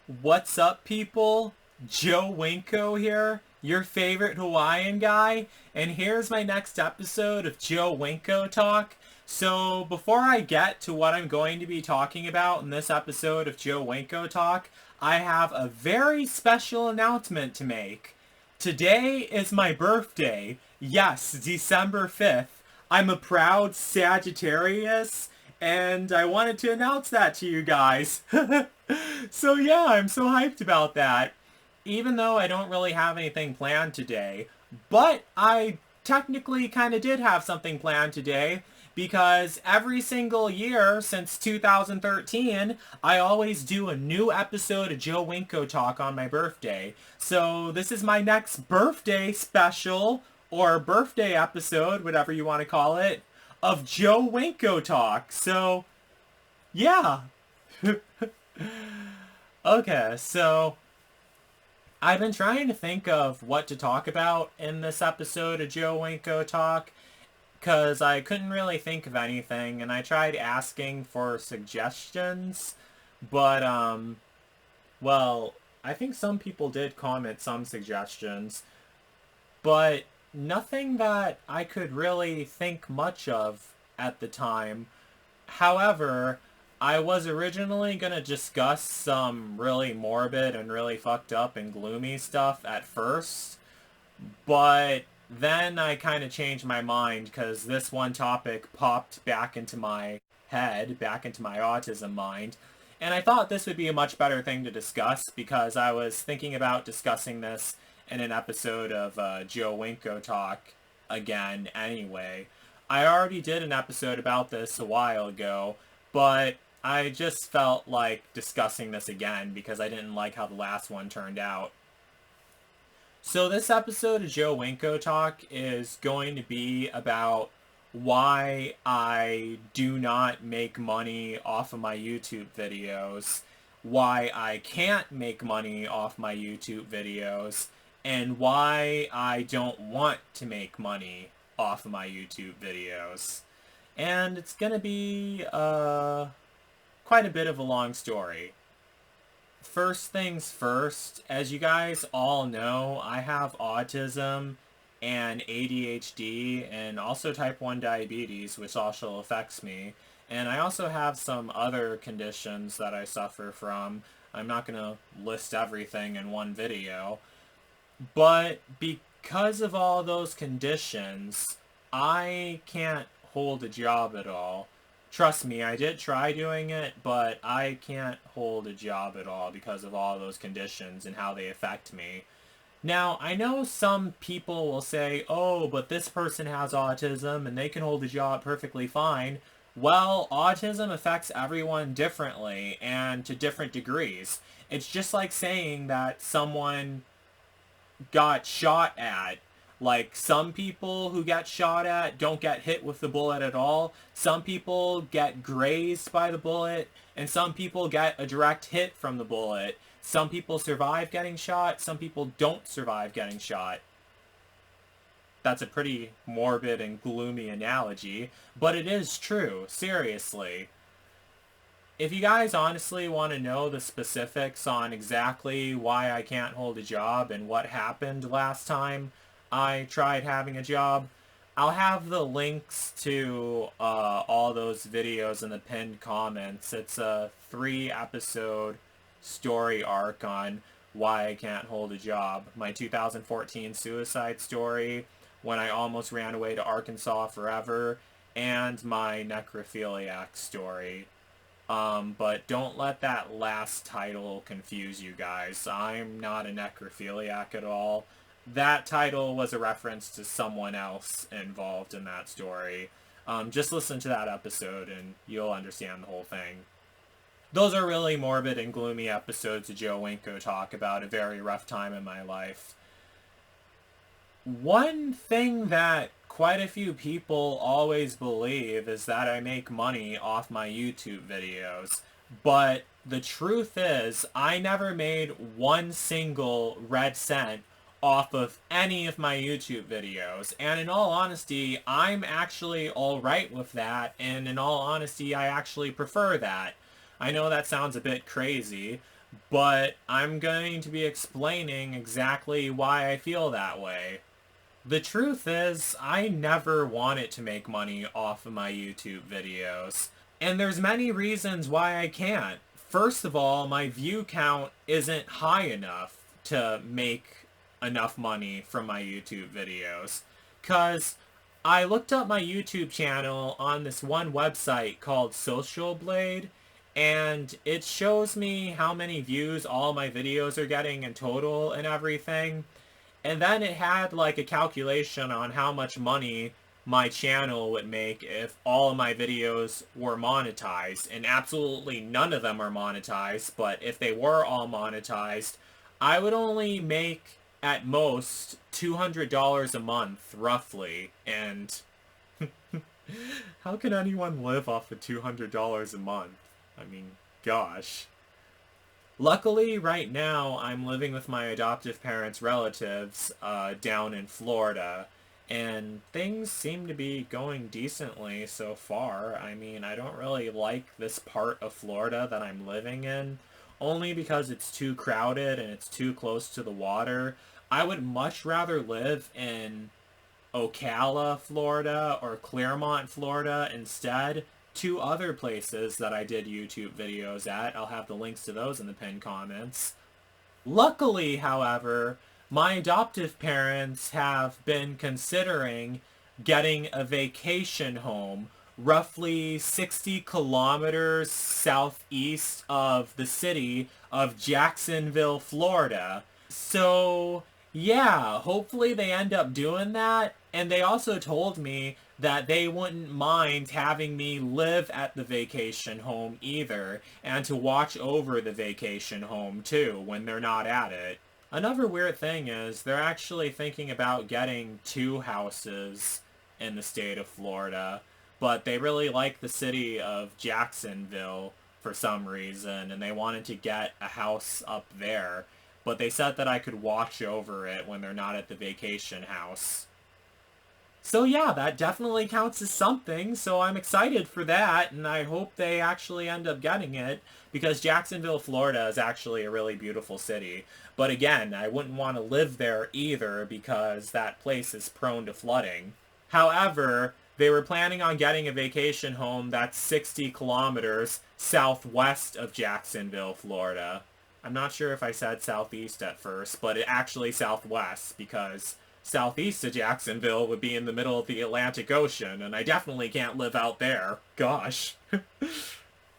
What's up, people? Joe Winko here, your favorite Hawaiian guy, and here's my next episode of Joe Winko Talk. So, before I get to what I'm going to be talking about in this episode of Joe Winko Talk, I have a very special announcement to make. Today is my birthday. Yes, December 5th. I'm a proud Sagittarius, and I wanted to announce that to you guys. So yeah, I'm so hyped about that. Even though I don't really have anything planned today, but I technically kind of did have something planned today because every single year since 2013, I always do a new episode of Joe Winko Talk on my birthday. So this is my next birthday special or birthday episode, whatever you want to call it, of Joe Winko Talk. So yeah. Okay, so I've been trying to think of what to talk about in this episode of Joe Winko Talk because I couldn't really think of anything, and I tried asking for suggestions, but well, I think some people did comment some suggestions, but nothing that I could really think much of at the time. However, I was originally going to discuss some really morbid and really fucked up and gloomy stuff at first, but then I kind of changed my mind because this one topic popped back into my head, back into my autism mind, and I thought this would be a much better thing to discuss because I was thinking about discussing this in an episode of Joe Winko Talk again anyway. I already did an episode about this a while ago, but I just felt like discussing this again because I didn't like how the last one turned out. So this episode of Joe Winko Talk is going to be about why I do not make money off of my YouTube videos, why I can't make money off my YouTube videos, and why I don't want to make money off of my YouTube videos. And it's gonna be quite a bit of a long story. First things first, as you guys all know, I have autism and ADHD and also type 1 diabetes, which also affects me. And I also have some other conditions that I suffer from. I'm not going to list everything in one video. But because of all those conditions, I can't hold a job at all. Trust me, I did try doing it, but I can't hold a job at all because of all those conditions and how they affect me. Now, I know some people will say, oh, but this person has autism and they can hold a job perfectly fine. Well, autism affects everyone differently and to different degrees. It's just like saying that someone got shot at. Like, some people who get shot at don't get hit with the bullet at all. Some people get grazed by the bullet, and some people get a direct hit from the bullet. Some people survive getting shot, some people don't survive getting shot. That's a pretty morbid and gloomy analogy, but it is true, seriously. If you guys honestly want to know the specifics on exactly why I can't hold a job and what happened last time I tried having a job, I'll have the links to all those videos in the pinned comments. It's a 3-episode story arc on why I can't hold a job. My 2014 suicide story, when I almost ran away to Arkansas forever, and my necrophiliac story. But don't let that last title confuse you guys. I'm not a necrophiliac at all. That title was a reference to someone else involved in that story. Just listen to that episode and you'll understand the whole thing. Those are really morbid and gloomy episodes of Joe Winko Talk about a very rough time in my life. One thing that quite a few people always believe is that I make money off my YouTube videos. But the truth is, I never made one single red cent off of any of my YouTube videos. And in all honesty, I'm actually alright with that. And in all honesty, I actually prefer that. I know that sounds a bit crazy, but I'm going to be explaining exactly why I feel that way. The truth is, I never wanted to make money off of my YouTube videos. And there's many reasons why I can't. First of all, my view count isn't high enough to make enough money from my YouTube videos. Cause I looked up my YouTube channel on this one website called Social Blade, and it shows me how many views all my videos are getting in total and everything. And then it had like a calculation on how much money my channel would make if all of my videos were monetized. And absolutely none of them are monetized, but if they were all monetized, I would only make at most $200 a month, roughly. And how can anyone live off of $200 a month? I mean, gosh. Luckily, right now, I'm living with my adoptive parents' relatives down in Florida, and things seem to be going decently so far. I mean, I don't really like this part of Florida that I'm living in, only because it's too crowded and it's too close to the water. I would much rather live in Ocala, Florida, or Claremont, Florida instead. Two other places that I did YouTube videos at. I'll have the links to those in the pinned comments. Luckily, however, my adoptive parents have been considering getting a vacation home roughly 60 kilometers southeast of the city of Jacksonville, Florida. So, yeah, hopefully they end up doing that. And they also told me that they wouldn't mind having me live at the vacation home either, and to watch over the vacation home too when they're not at it. Another weird thing is they're actually thinking about getting two houses in the state of Florida, but they really like the city of Jacksonville for some reason, and they wanted to get a house up there, but they said that I could watch over it when they're not at the vacation house. So yeah, that definitely counts as something, so I'm excited for that, and I hope they actually end up getting it, because Jacksonville, Florida is actually a really beautiful city. But again, I wouldn't want to live there either, because that place is prone to flooding. However, they were planning on getting a vacation home that's 60 kilometers southwest of Jacksonville, Florida. I'm not sure if I said southeast at first, but it actually southwest, because southeast of Jacksonville would be in the middle of the Atlantic Ocean, and I definitely can't live out there. Gosh.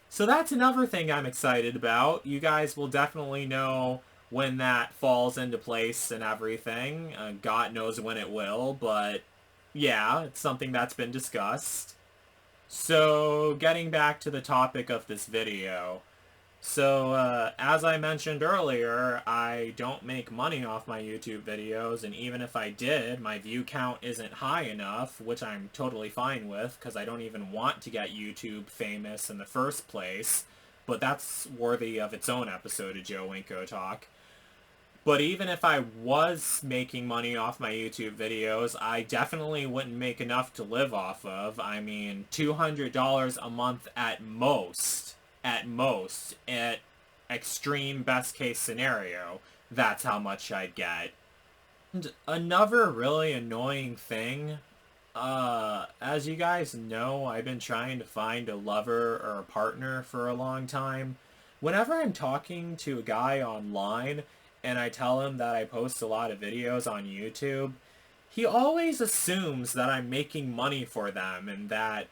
So that's another thing I'm excited about. You guys will definitely know when that falls into place and everything. God knows when it will, but yeah, it's something that's been discussed. So, getting back to the topic of this video. So, as I mentioned earlier, I don't make money off my YouTube videos, and even if I did, my view count isn't high enough, which I'm totally fine with, because I don't even want to get YouTube famous in the first place, but that's worthy of its own episode of Joe Winko Talk. But even if I was making money off my YouTube videos, I definitely wouldn't make enough to live off of. I mean, $200 a month at most. At most. At extreme best case scenario, that's how much I'd get. And another really annoying thing, as you guys know, I've been trying to find a lover or a partner for a long time. Whenever I'm talking to a guy online and I tell him that I post a lot of videos on YouTube, he always assumes that I'm making money for them and that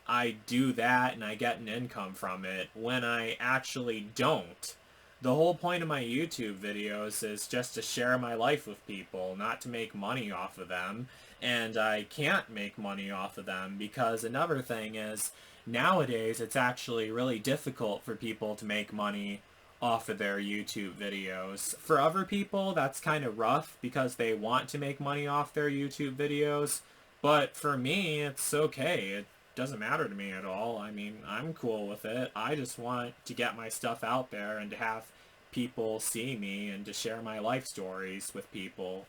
I do that and I get an income from it, when I actually don't. The whole point of my YouTube videos is just to share my life with people, not to make money off of them. And I can't make money off of them because another thing is, nowadays it's actually really difficult for people to make money off of their YouTube videos. For other people, that's kind of rough because they want to make money off their YouTube videos. But for me, it's okay. It doesn't matter to me at all. I mean, I'm cool with it. I just want to get my stuff out there and to have people see me and to share my life stories with people.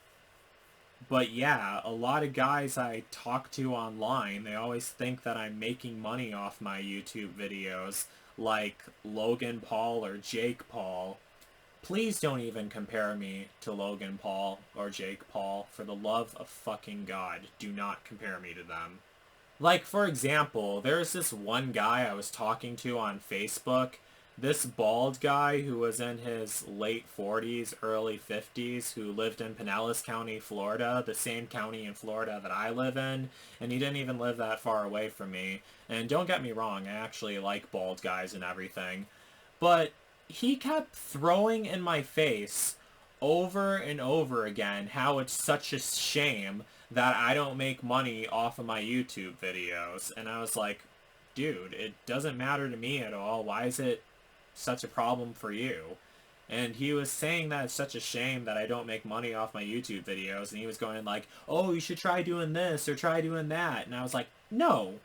But yeah, a lot of guys I talk to online, they always think that I'm making money off my YouTube videos, like Logan Paul or Jake Paul. Please don't even compare me to Logan Paul or Jake Paul. For the love of fucking God, do not compare me to them. Like, for example, there's this one guy I was talking to on Facebook, this bald guy who was in his late 40s, early 50s, who lived in Pinellas County, Florida, the same county in Florida that I live in, and he didn't even live that far away from me. And don't get me wrong, I actually like bald guys and everything. But he kept throwing in my face over and over again how it's such a shame that I don't make money off of my YouTube videos. And I was like, dude, it doesn't matter to me at all. Why is it such a problem for you? And he was saying that it's such a shame that I don't make money off my YouTube videos. And he was going like, oh, you should try doing this or try doing that. And I was like, no,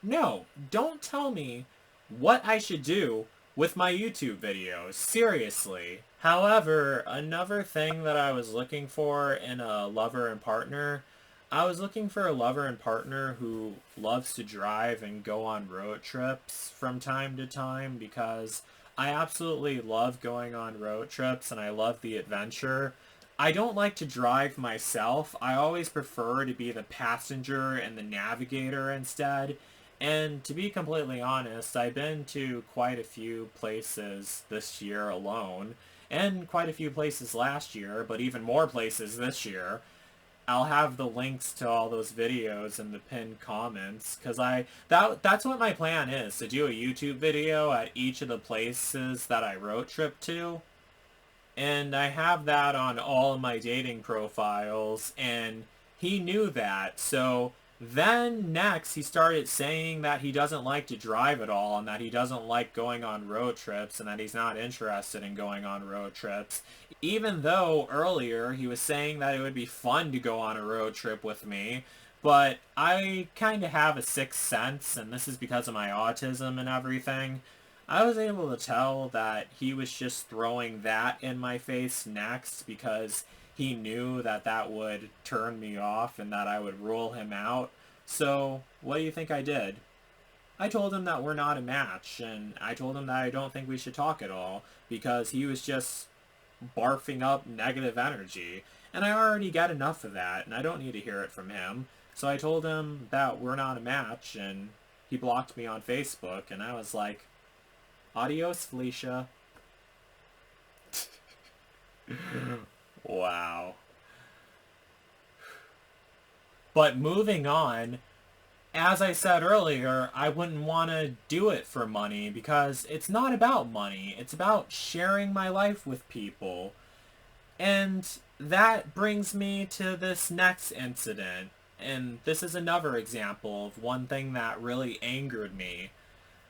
don't tell me what I should do with my YouTube videos. Seriously. However, another thing that I was looking for in a lover and partner, I was looking for a lover and partner who loves to drive and go on road trips from time to time, because I absolutely love going on road trips and I love the adventure. I don't like to drive myself. I always prefer to be the passenger and the navigator instead. And to be completely honest, I've been to quite a few places this year alone, and quite a few places last year, but even more places this year. I'll have the links to all those videos in the pinned comments, because that's what my plan is, to do a YouTube video at each of the places that I road trip to. And I have that on all of my dating profiles, and he knew that. So then next he started saying that he doesn't like to drive at all, and that he doesn't like going on road trips, and that he's not interested in going on road trips. Even though earlier he was saying that it would be fun to go on a road trip with me. But I kind of have a sixth sense, and this is because of my autism and everything. I was able to tell that he was just throwing that in my face next because he knew that that would turn me off and that I would rule him out. So, what do you think I did? I told him that we're not a match, and I told him that I don't think we should talk at all, because he was just barfing up negative energy. And I already get enough of that, and I don't need to hear it from him. So I told him that we're not a match, and he blocked me on Facebook, and I was like, adios, Felicia. Wow. But moving on, as I said earlier, I wouldn't want to do it for money, because it's not about money. It's about sharing my life with people. And that brings me to this next incident. And this is another example of one thing that really angered me.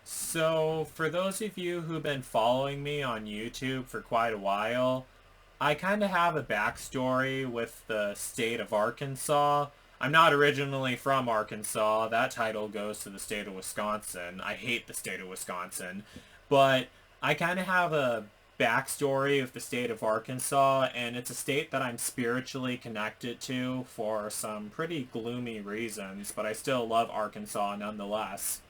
So, for those of you who've been following me on YouTube for quite a while, I kind of have a backstory with the state of Arkansas. I'm not originally from Arkansas. That title goes to the state of Wisconsin. I hate the state of Wisconsin. But I kind of have a backstory of the state of Arkansas, and it's a state that I'm spiritually connected to for some pretty gloomy reasons, but I still love Arkansas nonetheless.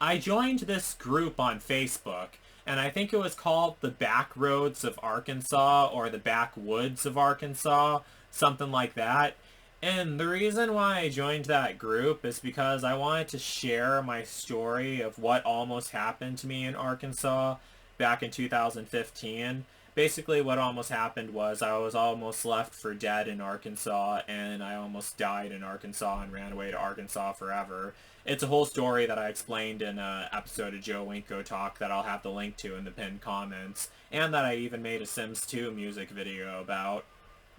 I joined this group on Facebook, and I think it was called the Backroads of Arkansas, or the Backwoods of Arkansas, something like that. And the reason why I joined that group is because I wanted to share my story of what almost happened to me in Arkansas back in 2015. Basically what almost happened was I was almost left for dead in Arkansas, and I almost died in Arkansas and ran away to Arkansas forever. It's a whole story that I explained in an episode of Joe Winko Talk that I'll have the link to in the pinned comments, and that I even made a Sims 2 music video about.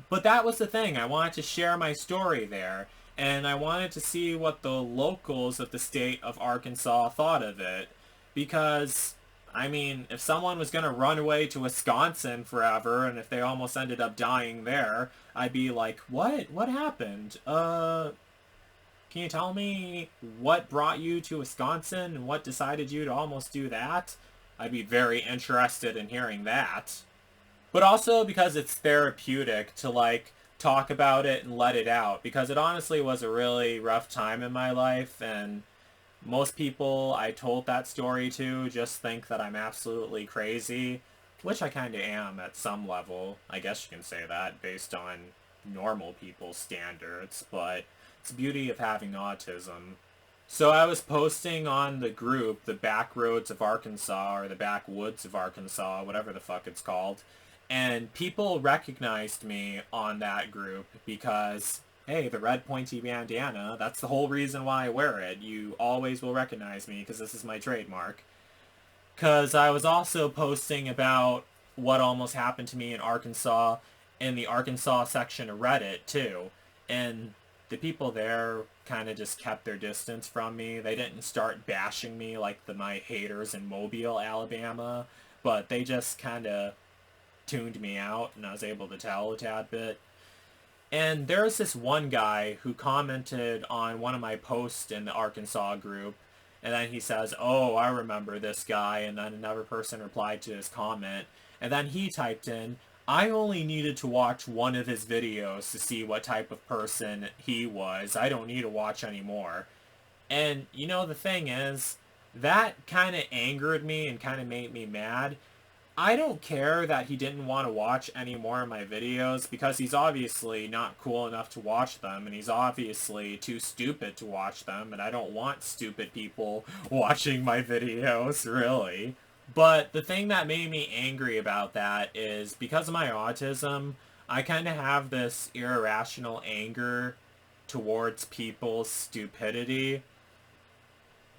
But that was the thing, I wanted to share my story there, and I wanted to see what the locals of the state of Arkansas thought of it, because I mean, if someone was going to run away to Wisconsin forever, and if they almost ended up dying there, I'd be like, what? What happened? Can you tell me what brought you to Wisconsin, and what decided you to almost do that? I'd be very interested in hearing that. But also because it's therapeutic to, like, talk about it and let it out, because it honestly was a really rough time in my life, and most people I told that story to just think that I'm absolutely crazy. which I kind of am at some level. I guess you can say that based on normal people's standards, but it's the beauty of having autism. So I was posting on the group, the back roads of Arkansas, or the backwoods of Arkansas, whatever the fuck it's called, and people recognized me on that group because, hey, the red pointy bandana, that's the whole reason why I wear it. You always will recognize me because this is my trademark. Because I was also posting about what almost happened to me in Arkansas in the Arkansas section of Reddit, too. And the people there kind of just kept their distance from me. They didn't start bashing me like my haters in Mobile, Alabama, but they just kind of tuned me out, and I was able to tell a tad bit. And there was this one guy who commented on one of my posts in the Arkansas group, and then he says, "Oh, I remember this guy," and then another person replied to his comment, and then he typed in, "I only needed to watch one of his videos to see what type of person he was. I don't need to watch any more." And, you know, the thing is, that kind of angered me and kind of made me mad. I don't care that he didn't want to watch any more of my videos because he's obviously not cool enough to watch them, and he's obviously too stupid to watch them, and I don't want stupid people watching my videos, really. But the thing that made me angry about that is because of my autism, I kind of have this irrational anger towards people's stupidity.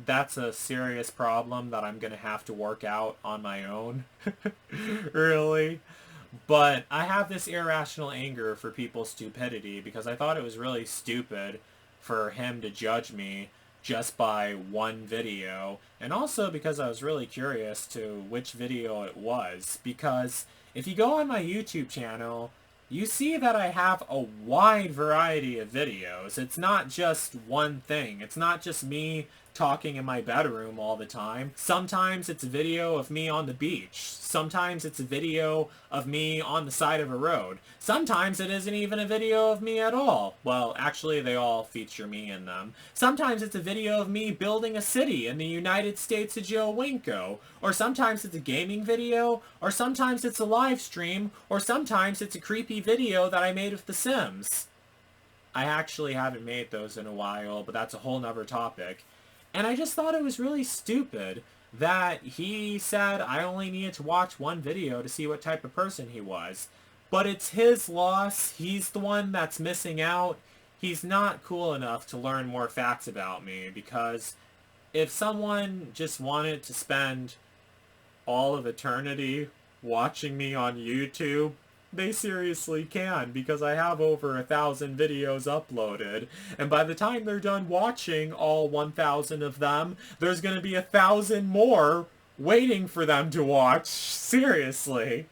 That's a serious problem that I'm going to have to work out on my own. Really. But I have this irrational anger for people's stupidity because I thought it was really stupid for him to judge me just by one video. And also because I was really curious to which video it was. Because if you go on my YouTube channel, you see that I have a wide variety of videos. It's not just one thing. It's not just me talking in my bedroom all the time. Sometimes it's a video of me on the beach. Sometimes it's a video of me on the side of a road. Sometimes it isn't even a video of me at all. Well, actually, they all feature me in them. Sometimes it's a video of me building a city in the United States of Joe Winko. Or sometimes it's a gaming video. Or sometimes it's a live stream. Or sometimes it's a creepy video that I made of The Sims. I actually haven't made those in a while, but that's a whole nother topic. And I just thought it was really stupid that he said I only needed to watch one video to see what type of person he was. But it's his loss. He's the one that's missing out. He's not cool enough to learn more facts about me, because if someone just wanted to spend all of eternity watching me on YouTube, they seriously can, because I have over 1,000 videos uploaded, and by the time they're done watching all 1,000 of them, there's gonna be 1,000 more waiting for them to watch. Seriously.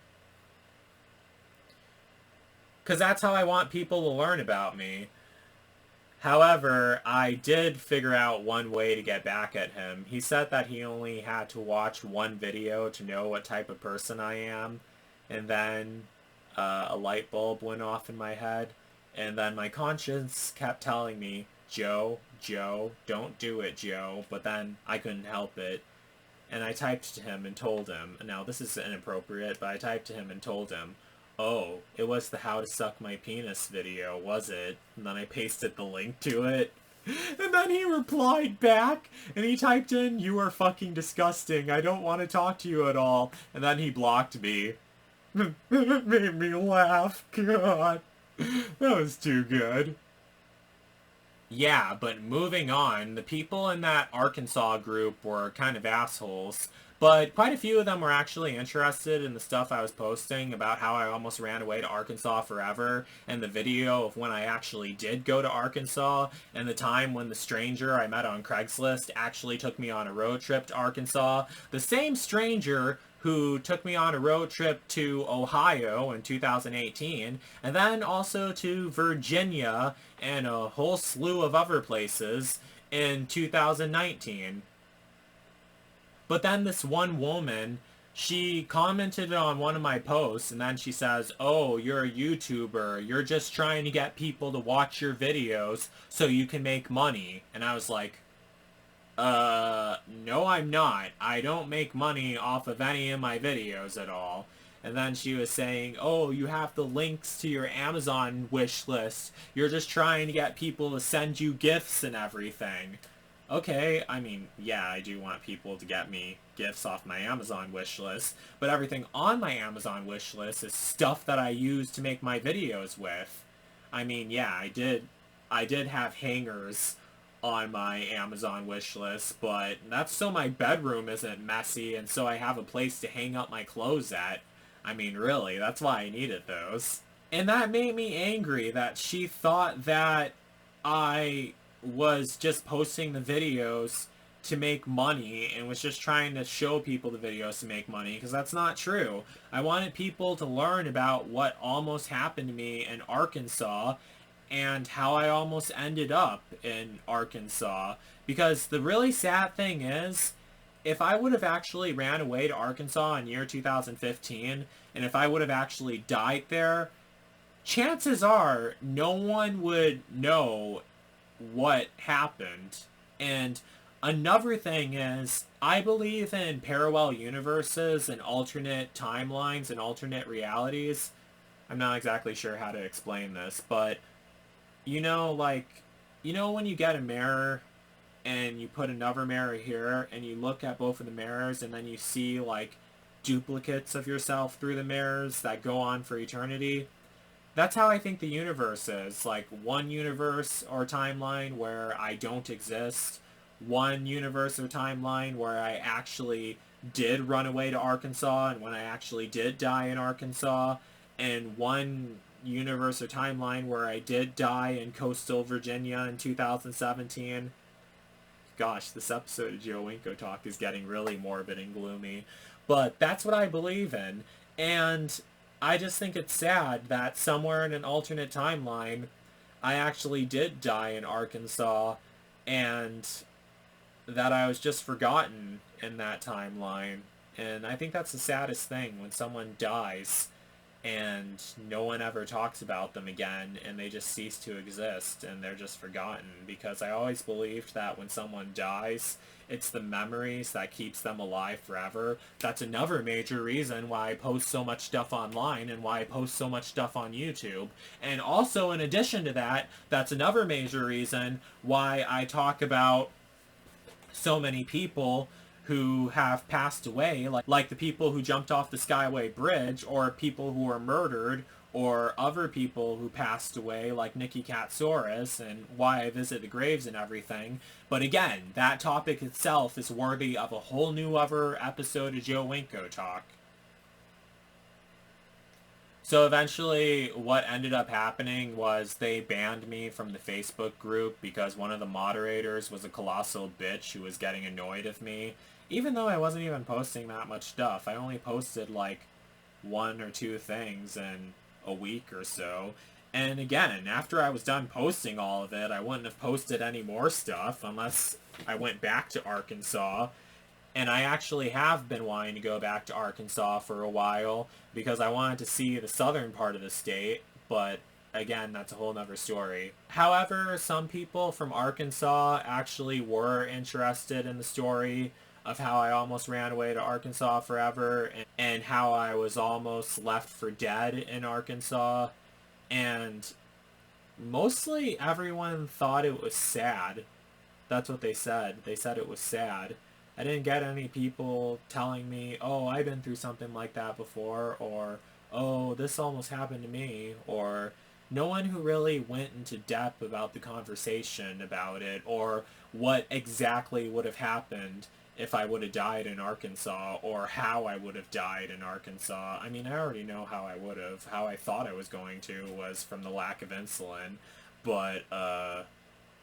Because that's how I want people to learn about me. However, I did figure out one way to get back at him. He said that he only had to watch one video to know what type of person I am, and then a light bulb went off in my head, and then my conscience kept telling me, Joe, don't do it, Joe, but then I couldn't help it, and I typed to him and told him, now this is inappropriate, but I typed to him and told him, "Oh, it was the how to suck my penis video, was it?" And then I pasted the link to it. And then he replied back, and he typed in, "You are fucking disgusting, I don't want to talk to you at all." And then he blocked me. It made me laugh. God, that was too good. Yeah, but moving on, the people in that Arkansas group were kind of assholes, but quite a few of them were actually interested in the stuff I was posting about how I almost ran away to Arkansas forever, and the video of when I actually did go to Arkansas, and the time when the stranger I met on Craigslist actually took me on a road trip to Arkansas. The same stranger who took me on a road trip to Ohio in 2018, and then also to Virginia and a whole slew of other places in 2019. But then this one woman, she commented on one of my posts, and then she says, "Oh, you're a YouTuber, you're just trying to get people to watch your videos so you can make money." And I was like, no I'm not. I don't make money off of any of my videos at all. And then she was saying, oh, you have the links to your Amazon wish list. You're just trying to get people to send you gifts and everything. Okay, I mean, yeah, I do want people to get me gifts off my Amazon wish list, but everything on my Amazon wish list is stuff that I use to make my videos with. I mean, yeah, I did have hangers on my Amazon wish list, but that's so my bedroom isn't messy and so I have a place to hang up my clothes at. I mean, really, that's why I needed those. And that made me angry that she thought that I was just posting the videos to make money and was just trying to show people the videos to make money, because that's not true. I wanted people to learn about what almost happened to me in Arkansas and how I almost ended up in Arkansas. Because the really sad thing is, if I would have actually ran away to Arkansas in year 2015, and if I would have actually died there, chances are no one would know what happened. And another thing is, I believe in parallel universes and alternate timelines and alternate realities. I'm not exactly sure how to explain this, but when you get a mirror and you put another mirror here and you look at both of the mirrors and then you see like duplicates of yourself through the mirrors that go on for eternity. That's how I think the universe is. Like one universe or timeline where I don't exist, one universe or timeline where I actually did run away to Arkansas and when I actually did die in Arkansas, and one universe or timeline where I did die in coastal Virginia in 2017. Gosh, this episode of Joe Winko Talk is getting really morbid and gloomy. But that's what I believe in. And I just think it's sad that somewhere in an alternate timeline, I actually did die in Arkansas and that I was just forgotten in that timeline. And I think that's the saddest thing, when someone dies and no one ever talks about them again and they just cease to exist and they're just forgotten. Because I always believed that when someone dies, it's the memories that keeps them alive forever. That's another major reason why I post so much stuff online and why I post so much stuff on YouTube. And also, in addition to that, that's another major reason why I talk about so many people who have passed away, like the people who jumped off the Skyway Bridge, or people who were murdered, or other people who passed away, like Nikki Katsouris, and why I visit the graves and everything. But again, that topic itself is worthy of a whole new other episode of Joe Winko Talk. So eventually what ended up happening was they banned me from the Facebook group because one of the moderators was a colossal bitch who was getting annoyed of me. Even though I wasn't even posting that much stuff. I only posted like 1 or 2 things in a week or so. And again, after I was done posting all of it, I wouldn't have posted any more stuff unless I went back to Arkansas. And I actually have been wanting to go back to Arkansas for a while because I wanted to see the southern part of the state, but again, that's a whole nother story. However, some people from Arkansas actually were interested in the story of how I almost ran away to Arkansas forever and how I was almost left for dead in Arkansas. And mostly everyone thought it was sad. That's what they said. They said it was sad. I didn't get any people telling me, oh, I've been through something like that before, or, oh, this almost happened to me, or no one who really went into depth about the conversation about it, or what exactly would have happened if I would have died in Arkansas, or how I would have died in Arkansas. I mean, I already know how I would have. How I thought I was going to was from the lack of insulin. But,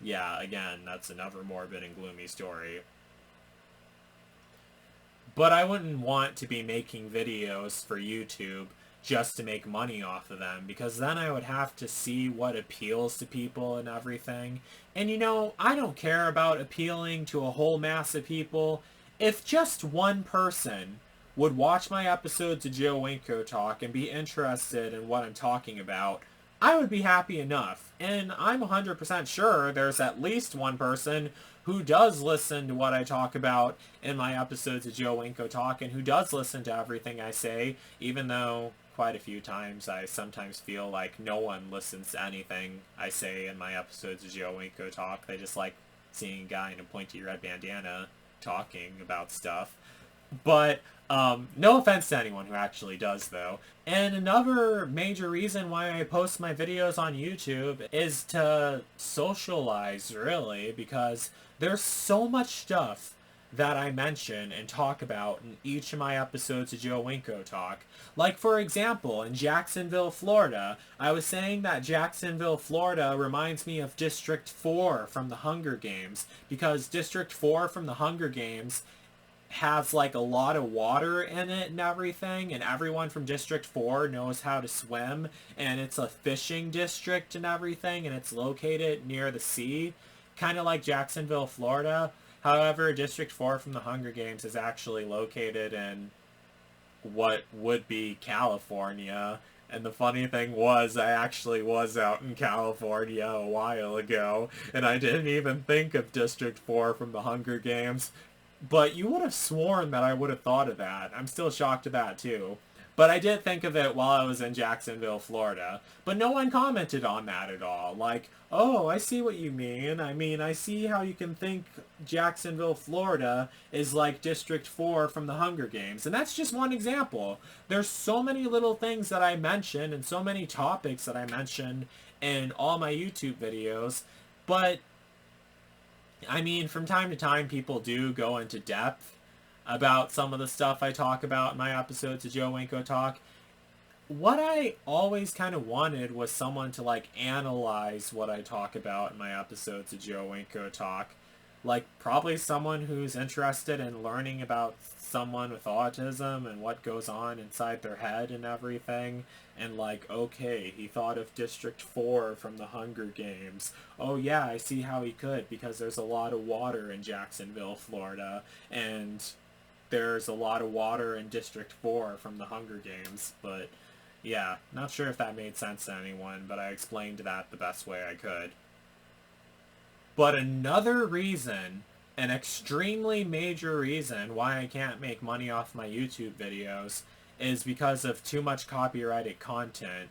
yeah, again, that's another morbid and gloomy story. But I wouldn't want to be making videos for YouTube just to make money off of them, because then I would have to see what appeals to people and everything. And I don't care about appealing to a whole mass of people. If just one person would watch my episodes of Joe Winko Talk and be interested in what I'm talking about, I would be happy enough. And I'm 100% sure there's at least one person who does listen to what I talk about in my episodes of Joe Winko Talk and who does listen to everything I say, even though quite a few times I sometimes feel like no one listens to anything I say in my episodes of Joe Winko Talk. They just like seeing a guy in a pointy red bandana talking about stuff. But no offense to anyone who actually does, though. And another major reason why I post my videos on YouTube is to socialize, really, because there's so much stuff that I mention and talk about in each of my episodes of Joe Winko Talk. Like, for example, in Jacksonville, Florida, I was saying that Jacksonville, Florida reminds me of District 4 from the Hunger Games, because District 4 from the Hunger Games has like a lot of water in it and everything, and everyone from District 4 knows how to swim, and it's a fishing district and everything, and it's located near the sea, kind of like Jacksonville, Florida. However, District 4 from the Hunger Games is actually located in what would be California. And the funny thing was, I actually was out in California a while ago, and I didn't even think of District 4 from the Hunger Games. But you would have sworn that I would have thought of that. I'm still shocked at that, too. But I did think of it while I was in Jacksonville, Florida. But no one commented on that at all. Like, oh, I see what you mean. I mean, I see how you can think Jacksonville, Florida is like District 4 from the Hunger Games. And that's just one example. There's so many little things that I mention and so many topics that I mention in all my YouTube videos. But I mean, from time to time, people do go into depth about some of the stuff I talk about in my episodes of Joe Winko Talk. What I always kind of wanted was someone to, like, analyze what I talk about in my episodes of Joe Winko Talk. Like, probably someone who's interested in learning about someone with autism and what goes on inside their head and everything. And like, okay, he thought of District 4 from the Hunger Games. Oh yeah, I see how he could, because there's a lot of water in Jacksonville, Florida. And there's a lot of water in District 4 from the Hunger Games. But yeah, not sure if that made sense to anyone, but I explained that the best way I could. But another reason, an extremely major reason why I can't make money off my YouTube videos is because of too much copyrighted content,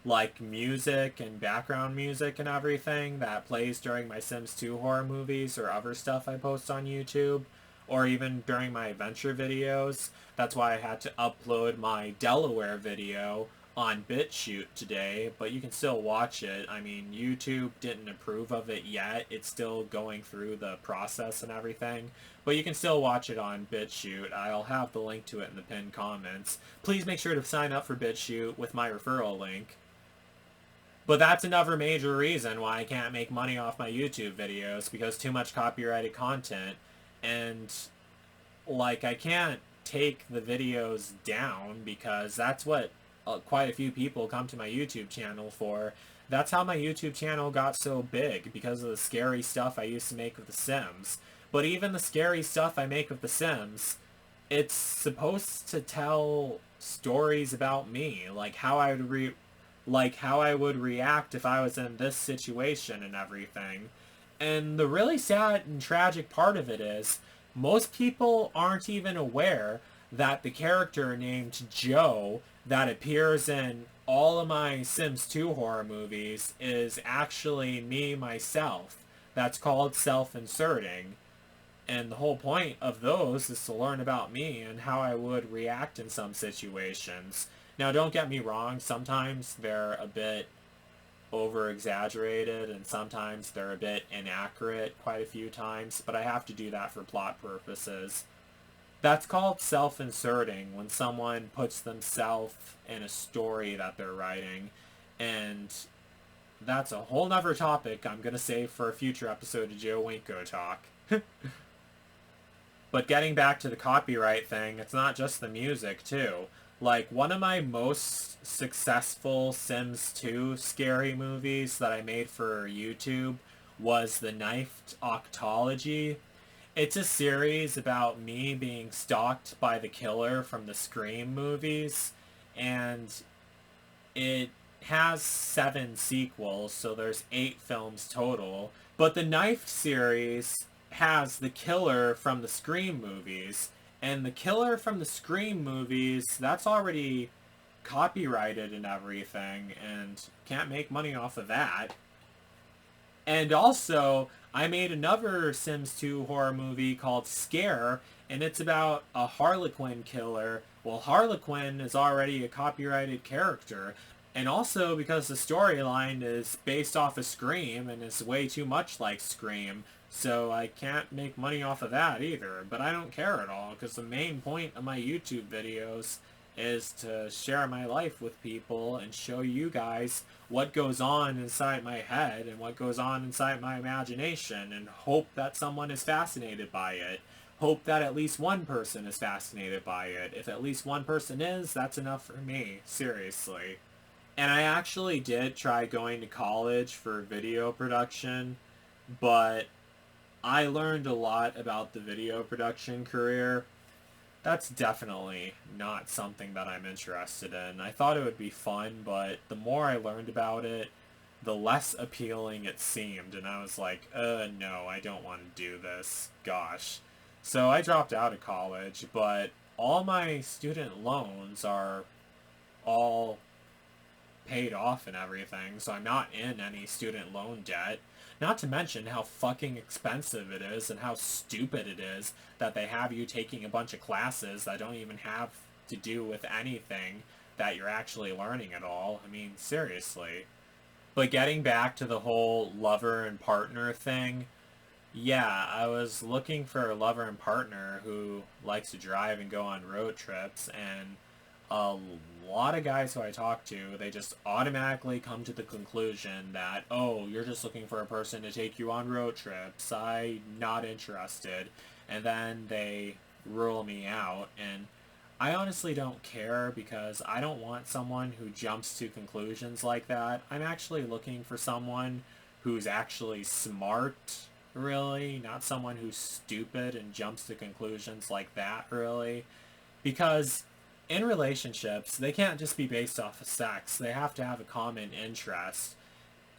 like music and background music and everything that plays during my Sims 2 horror movies or other stuff I post on YouTube, or even during my adventure videos. That's why I had to upload my Delaware video on BitChute today, but you can still watch it. I mean, YouTube didn't approve of it yet. It's still going through the process and everything, but you can still watch it on BitChute. I'll have the link to it in the pinned comments. Please make sure to sign up for BitChute with my referral link. But that's another major reason why I can't make money off my YouTube videos, because too much copyrighted content, and like, I can't take the videos down, because that's what quite a few people come to my YouTube channel for. That's how my YouTube channel got so big, because of the scary stuff I used to make with The Sims. But even the scary stuff I make with The Sims, it's supposed to tell stories about me, like how I would react if I was in this situation and everything. And the really sad and tragic part of it is, most people aren't even aware that the character named Joe that appears in all of my Sims 2 horror movies is actually me myself. That's called self-inserting. And the whole point of those is to learn about me and how I would react in some situations. Now, don't get me wrong, sometimes they're a bit over-exaggerated, and sometimes they're a bit inaccurate quite a few times, but I have to do that for plot purposes. That's called self-inserting, when someone puts themselves in a story that they're writing, and that's a whole nother topic I'm going to save for a future episode of Joe Winko Talk. But getting back to the copyright thing, it's not just the music, too. Like, one of my most successful Sims 2 scary movies that I made for YouTube was The Knifed Octology. It's a series about me being stalked by the killer from the Scream movies, and it has 7 sequels, so there's 8 films total. But the Knife series has the killer from the Scream movies. And the killer from the Scream movies, that's already copyrighted and everything, and can't make money off of that. And also, I made another Sims 2 horror movie called Scare, and it's about a Harlequin killer. Well, Harlequin is already a copyrighted character, and also because the storyline is based off of Scream and is way too much like Scream, so I can't make money off of that either. But I don't care at all, because the main point of my YouTube videos is to share my life with people and show you guys what goes on inside my head and what goes on inside my imagination, and hope that someone is fascinated by it. Hope that at least one person is fascinated by it. If at least one person is, that's enough for me. Seriously. And I actually did try going to college for video production, but I learned a lot about the video production career. That's definitely not something that I'm interested in. I thought it would be fun, but the more I learned about it, the less appealing it seemed, and I was like, no, I don't want to do this. Gosh. So I dropped out of college, but all my student loans are all paid off and everything, so I'm not in any student loan debt. Not to mention how fucking expensive it is and how stupid it is that they have you taking a bunch of classes that don't even have to do with anything that you're actually learning at all. I mean, seriously. But getting back to the whole lover and partner thing, yeah, I was looking for a lover and partner who likes to drive and go on road trips, and a lot of guys who I talk to, they just automatically come to the conclusion that, oh, you're just looking for a person to take you on road trips. I'm not interested. And then they rule me out. And I honestly don't care, because I don't want someone who jumps to conclusions like that. I'm actually looking for someone who's actually smart, really, not someone who's stupid and jumps to conclusions like that, really. Because in relationships, they can't just be based off of sex. They have to have a common interest.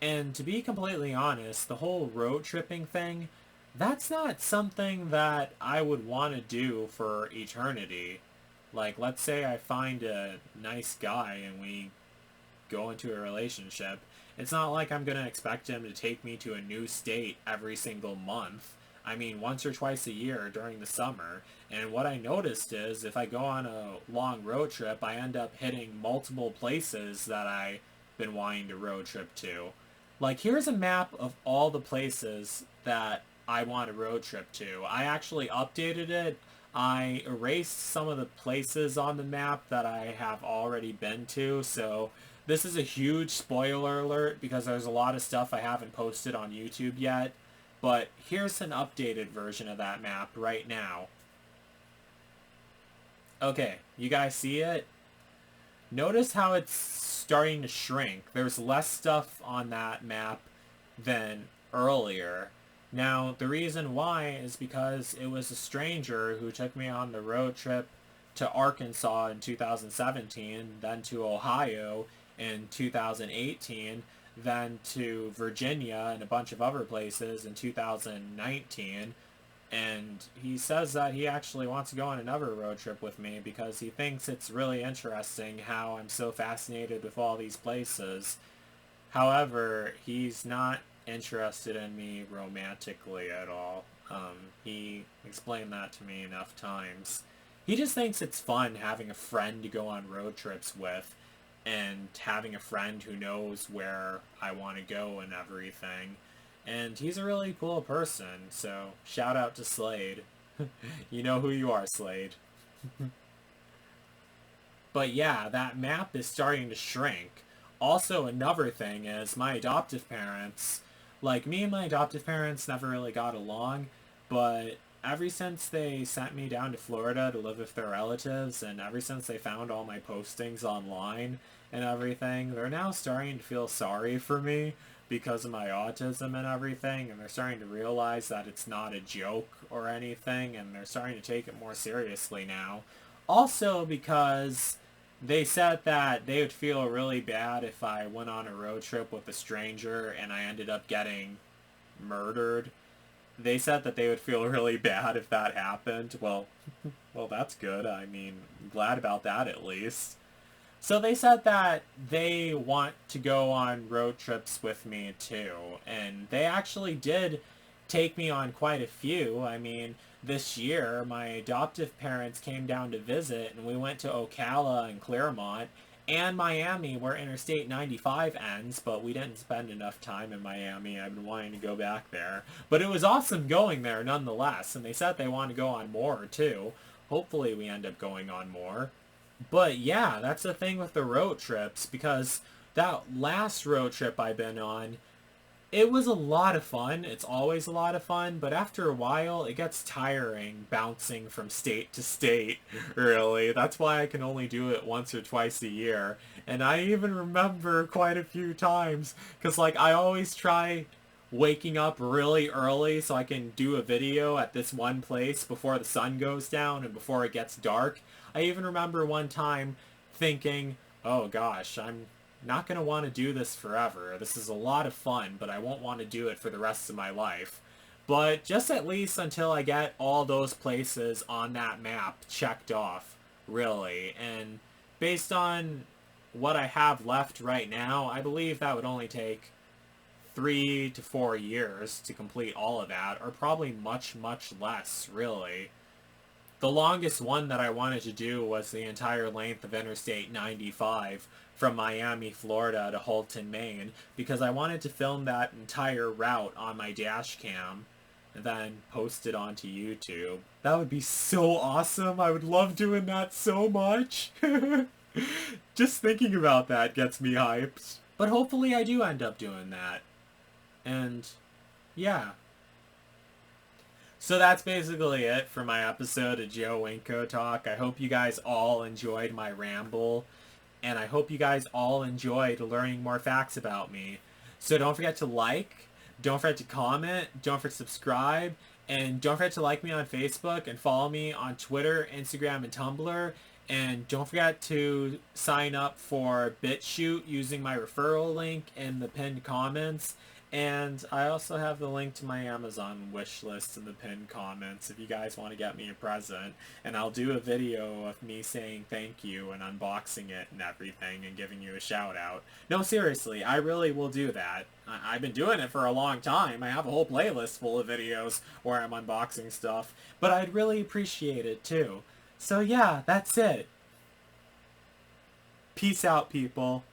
And to be completely honest, the whole road tripping thing, that's not something that I would want to do for eternity. Like, let's say I find a nice guy and we go into a relationship. It's not like I'm going to expect him to take me to a new state every single month. I mean, once or twice a year during the summer. And what I noticed is if I go on a long road trip, I end up hitting multiple places that I've been wanting to road trip to. Like, here's a map of all the places that I want to road trip to. I actually updated it. I erased some of the places on the map that I have already been to, so this is a huge spoiler alert because there's a lot of stuff I haven't posted on YouTube yet. But here's an updated version of that map right now. Okay, you guys see it? Notice how it's starting to shrink. There's less stuff on that map than earlier. Now, the reason why is because it was a stranger who took me on the road trip to Arkansas in 2017, then to Ohio in 2018, then to Virginia and a bunch of other places in 2019. And he says that he actually wants to go on another road trip with me because he thinks it's really interesting how I'm so fascinated with all these places. However, he's not interested in me romantically at all. He explained that to me enough times. He just thinks it's fun having a friend to go on road trips with and having a friend who knows where I want to go and everything. And he's a really cool person, so shout out to Slade. You know who you are, Slade. But yeah, that map is starting to shrink. Also, another thing is my adoptive parents, like me and my adoptive parents never really got along, but ever since they sent me down to Florida to live with their relatives, and ever since they found all my postings online and everything, they're now starting to feel sorry for me because of my autism and everything, and they're starting to realize that it's not a joke or anything, and they're starting to take it more seriously now. Also because They said that they would feel really bad if I went on a road trip with a stranger and I ended up getting murdered. They said that they would feel really bad if that happened. Well, that's good. I mean, I'm glad about that at least. So they said that they want to go on road trips with me too, and they actually did take me on quite a few. I mean, this year my adoptive parents came down to visit, and we went to Ocala and Claremont and Miami, where Interstate 95 ends, but we didn't spend enough time in Miami. I've been wanting to go back there. But it was awesome going there nonetheless, and they said they want to go on more too. Hopefully we end up going on more. But yeah, that's the thing with the road trips, because that last road trip I've been on, it was a lot of fun. It's always a lot of fun, but after a while, it gets tiring bouncing from state to state, really. That's why I can only do it once or twice a year. And I even remember quite a few times, because like I always try waking up really early so I can do a video at this one place before the sun goes down and before it gets dark. I even remember one time thinking, oh gosh, I'm not going to want to do this forever. This is a lot of fun, but I won't want to do it for the rest of my life. But just at least until I get all those places on that map checked off, really. And based on what I have left right now, I believe that would only take 3 to 4 years to complete all of that, or probably much, much less, really. The longest one that I wanted to do was the entire length of Interstate 95 from Miami, Florida to Halton, Maine, because I wanted to film that entire route on my dash cam and then post it onto YouTube. That would be so awesome. I would love doing that so much. Just thinking about that gets me hyped. But hopefully I do end up doing that. And yeah. So that's basically it for my episode of Joe Winko Talk. I hope you guys all enjoyed my ramble, and I hope you guys all enjoyed learning more facts about me. So don't forget to like, don't forget to comment, don't forget to subscribe, and don't forget to like me on Facebook and follow me on Twitter, Instagram, and Tumblr. And don't forget to sign up for BitChute using my referral link in the pinned comments. And I also have the link to my Amazon wish list in the pinned comments if you guys want to get me a present. And I'll do a video of me saying thank you and unboxing it and everything and giving you a shout out. No, seriously, I really will do that. I've been doing it for a long time. I have a whole playlist full of videos where I'm unboxing stuff. But I'd really appreciate it too. So yeah, that's it. Peace out, people.